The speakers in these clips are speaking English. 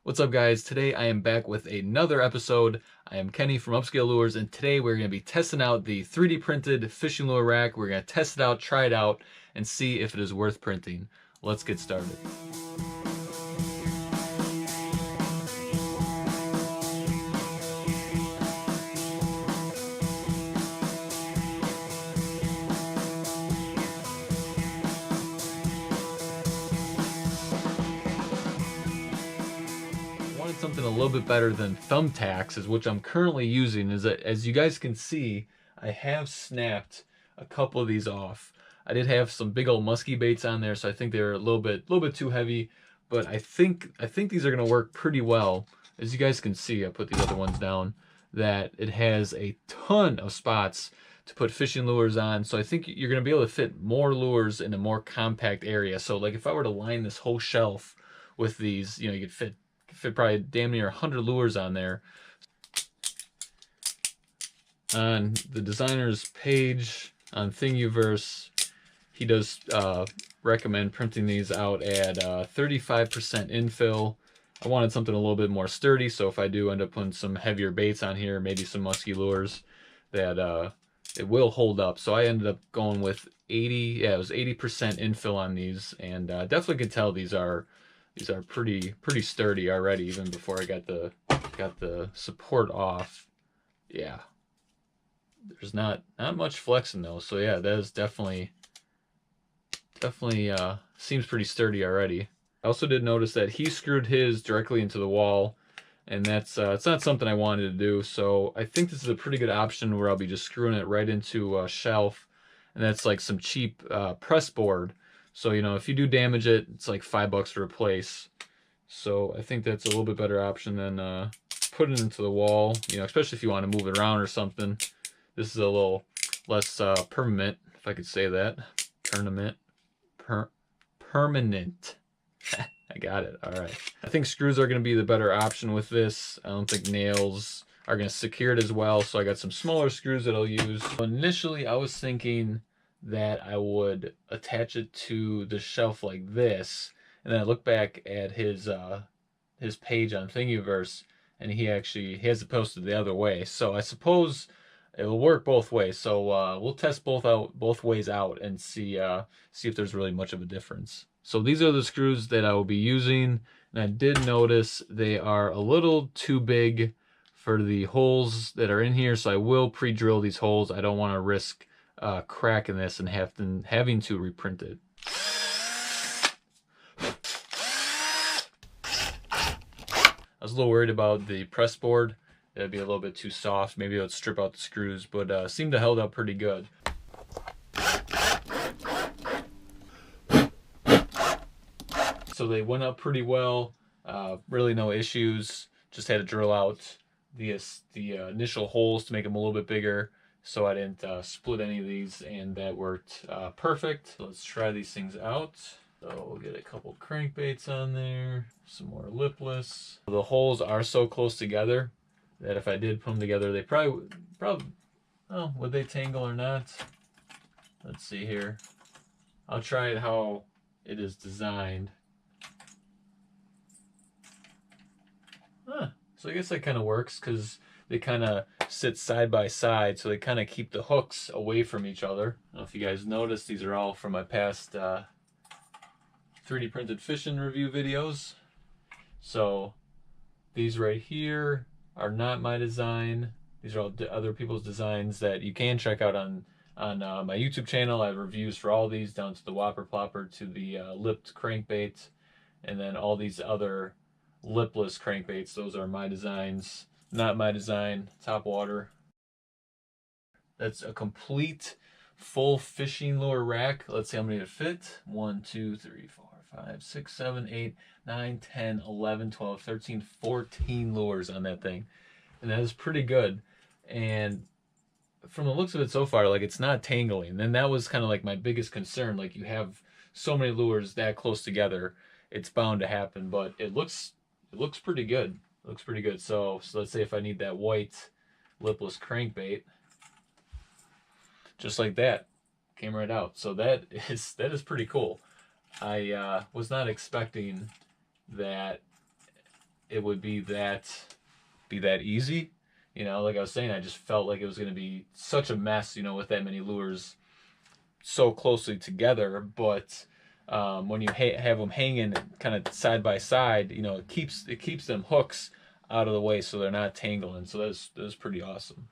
What's up, guys? Today I am back with another episode. I am Kenny from Upscale Lures, and today we're going to be testing out the 3D printed fishing lure rack. We're going to test it out, try it out, and see if it is worth printing. Let's get started. Something a little bit better than thumbtacks, is which I'm currently using. Is that, as you guys can see, I have snapped a couple of these off. I did have some big old musky baits on there, so I think they're a little bit too heavy, but I think these are going to work pretty well. As you guys can see, I put these other ones down, that it has a ton of spots to put fishing lures on, so I think you're going to be able to fit more lures in a more compact area. So like if I were to line this whole shelf with these, you could fit probably damn near 100 lures on there. On the designer's page on Thingiverse, he does recommend printing these out at 35% infill. I wanted something a little bit more sturdy, so if I do end up putting some heavier baits on here, maybe some musky lures, that it will hold up. So I ended up going with 80 infill on these, and definitely can tell these are pretty sturdy already, even before I got the support off. Yeah, there's not much flex in those, so yeah, that is definitely seems pretty sturdy already. I also did notice that he screwed his directly into the wall, and that's it's not something I wanted to do, so I think this is a pretty good option where I'll be just screwing it right into a shelf, and that's like some cheap press board. So, if you do damage it, it's like $5 to replace. So I think that's a little bit better option than putting it into the wall, especially if you want to move it around or something. This is a little less permanent, if I could say that. Permanent. I got it. All right. I think screws are going to be the better option with this. I don't think nails are going to secure it as well. So I got some smaller screws that I'll use. Initially, I was thinking that I would attach it to the shelf like this, and then I look back at his page on Thingiverse, and he has it posted the other way. So I suppose it will work both ways. So we'll test both ways out and see if there's really much of a difference. So these are the screws that I will be using, and I did notice they are a little too big for the holes that are in here, so I will pre-drill these holes. I don't want to risk cracking this and having to reprint it. I was a little worried about the press board. It'd be a little bit too soft. Maybe it would strip out the screws, but seemed to hold up pretty good. So they went up pretty well. Really no issues. Just had to drill out the initial holes to make them a little bit bigger, so I didn't split any of these, and that worked perfect. Let's try these things out. So we'll get a couple crankbaits on there, some more lipless. The holes are so close together that if I did put them together, they probably, oh, would they tangle or not? Let's see here. I'll try it how it is designed. So I guess that kind of works, because they kind of sit side by side, so they kind of keep the hooks away from each other. I don't know if you guys noticed, these are all from my past 3D printed fishing review videos. So these right here are not my design. These are all other people's designs that you can check out on my YouTube channel. I have reviews for all these, down to the whopper plopper, to the lipped crankbait, and then all these other lipless crankbaits. Those are my designs, not my design. Top water. That's a complete full fishing lure rack. Let's see how many it fit. 1, 2, 3, 4, 5, 6, 7, 8, 9, 10, 11, 12, 13, 14 lures on that thing. And that is pretty good. And from the looks of it so far, like, it's not tangling. And that was kind of like my biggest concern. Like, you have so many lures that close together, it's bound to happen. But it looks pretty good. It looks pretty good. So let's say if I need that white lipless crankbait, just like that, came right out. So that is pretty cool. I was not expecting that it would be that easy. You know, like I was saying, I just felt like it was going to be such a mess, you know, with that many lures so closely together. But when you have them hanging kind of side by side, you know, it keeps them hooks out of the way so they're not tangling. So that's pretty awesome.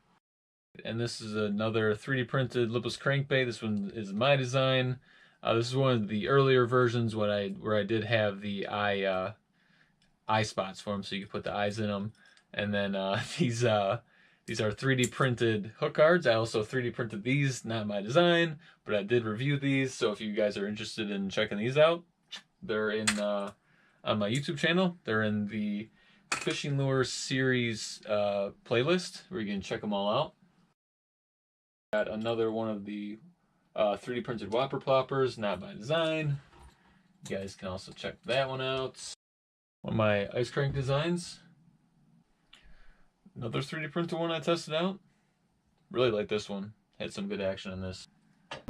And this is another 3D printed lipless crankbait. This one is my design. This is one of the earlier versions where I did have the eye spots for them, so you can put the eyes in them. And then these are 3D printed hook guards. I also 3D printed these, not my design, but I did review these. So if you guys are interested in checking these out, they're in on my YouTube channel. They're in the Fishing Lure Series playlist where you can check them all out. Got another one of the 3D printed Whopper Ploppers, not by design. You guys can also check that one out. One of my ice crank designs. Another 3D printed one I tested out. Really like this one. Had some good action on this.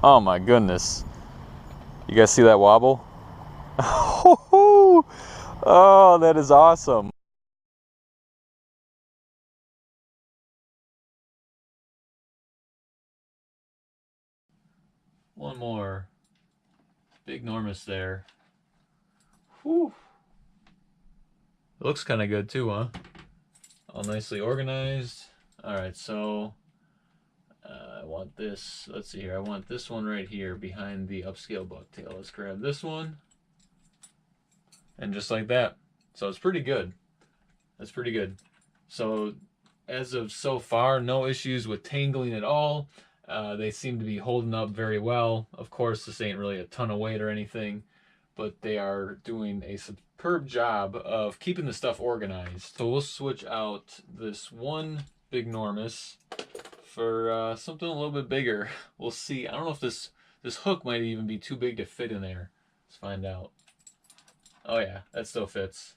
Oh my goodness. You guys see that wobble? Oh, that is awesome. One more. Big enormous there. Whew. It looks kind of good too, huh? All nicely organized. Alright, so I want this. Let's see here. I want this one right here behind the Upscale bucktail. Let's grab this one. And just like that. So it's pretty good. That's pretty good. So as of so far, no issues with tangling at all. They seem to be holding up very well. Of course, this ain't really a ton of weight or anything, but they are doing a superb job of keeping the stuff organized. So we'll switch out this one big enormous for something a little bit bigger. We'll see. I don't know if this hook might even be too big to fit in there. Let's find out. Oh yeah, that still fits.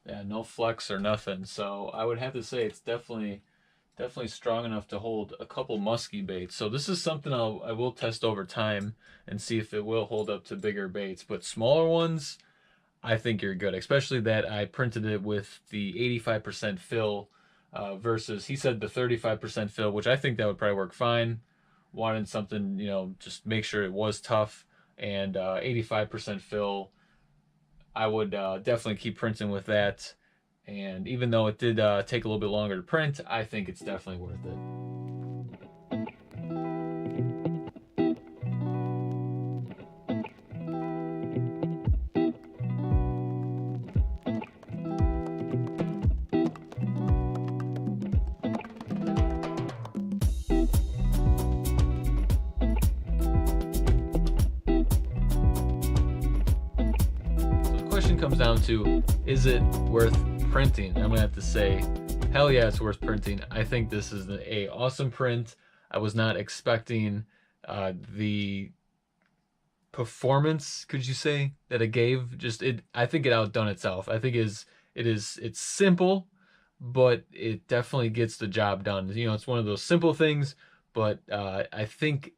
Yeah, no flex or nothing. So I would have to say it's definitely strong enough to hold a couple musky baits. So this is something I will test over time and see if it will hold up to bigger baits. But smaller ones, I think you're good. Especially that I printed it with the 85% fill versus, he said the 35% fill, which I think that would probably work fine. Wanted something, you know, just make sure it was tough. And 85% fill, I would definitely keep printing with that. And even though it did take a little bit longer to print, I think it's definitely worth it. So the question comes down to, is it worth printing? I'm gonna have to say, hell yeah, it's worth printing. I think this is a awesome print. I was not expecting the performance, could you say, that it gave. I think it outdone itself. I think it's simple, but it definitely gets the job done. You know, it's one of those simple things, but I think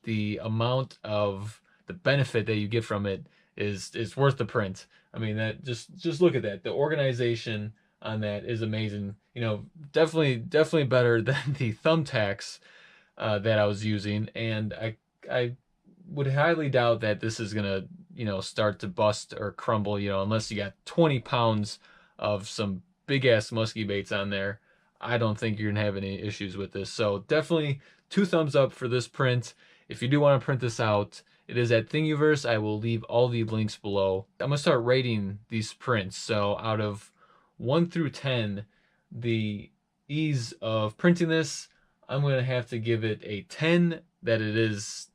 the amount of the benefit that you get from it is worth the print. I mean, that just look at that. The organization on that is amazing. You know, definitely better than the thumbtacks that I was using, and I would highly doubt that this is gonna, you know, start to bust or crumble, you know, unless you got 20 pounds of some big ass musky baits on there. I don't think you're gonna have any issues with this. So definitely 2 thumbs up for this print. If you do want to print this out, it is at Thingiverse. I will leave all the links below. I'm gonna start rating these prints. So out of 1 through 10, the ease of printing this, I'm gonna have to give it a 10, that it is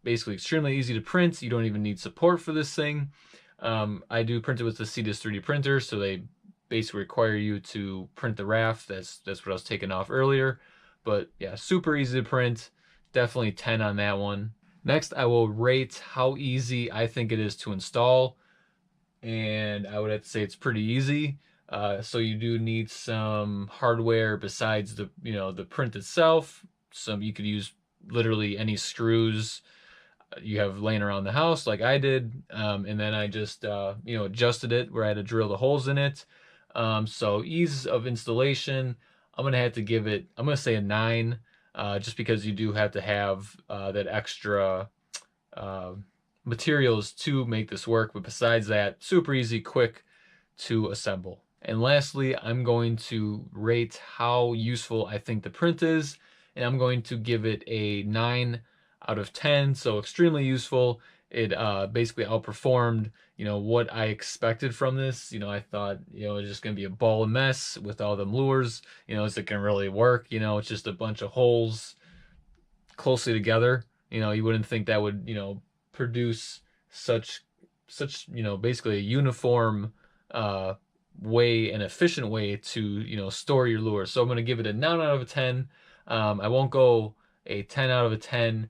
basically extremely easy to print. You don't even need support for this thing. I do print it with the Cetus 3D printer, so they basically require you to print the raft. That's what I was taking off earlier. But yeah, super easy to print. Definitely 10 on that one. Next, I will rate how easy I think it is to install. And I would have to say it's pretty easy. So you do need some hardware besides the print itself. You could use literally any screws. you have laying around the house like I did. And then I just, adjusted it where I had to drill the holes in it. So ease of installation, I'm going to have to give it, I'm going to say a 9, just because you do have to have that extra uh, materials to make this work. But besides that, super easy, quick to assemble. And lastly, I'm going to rate how useful I think the print is, and I'm going to give it a 9 out of 10. So extremely useful. It basically outperformed, what I expected from this. I thought, it's just gonna be a ball of mess with all them lures. Is it gonna really work? It's just a bunch of holes closely together. You wouldn't think that would, produce such, basically a uniform way, an efficient way to, store your lure. So I'm going to give it a 9 out of a 10. I won't go a 10 out of a 10.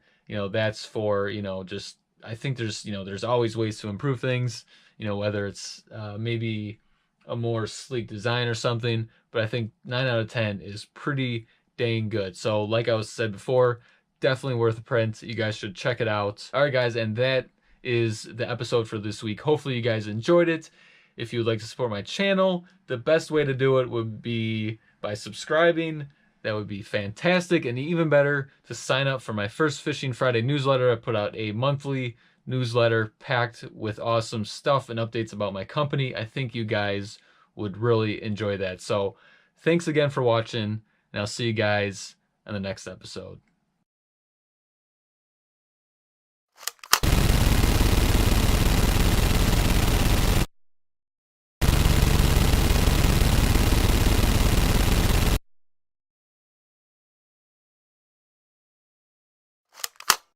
That's for, just, I think there's always ways to improve things, whether it's maybe a more sleek design or something, but I think 9 out of 10 is pretty dang good. So like I said before, definitely worth a print. You guys should check it out. All right, guys, and that is the episode for this week. Hopefully you guys enjoyed it. If you would like to support my channel, the best way to do it would be by subscribing. That would be fantastic. And even better, to sign up for my first Fishing Friday newsletter. I put out a monthly newsletter packed with awesome stuff and updates about my company. I think you guys would really enjoy that. So thanks again for watching, and I'll see you guys in the next episode.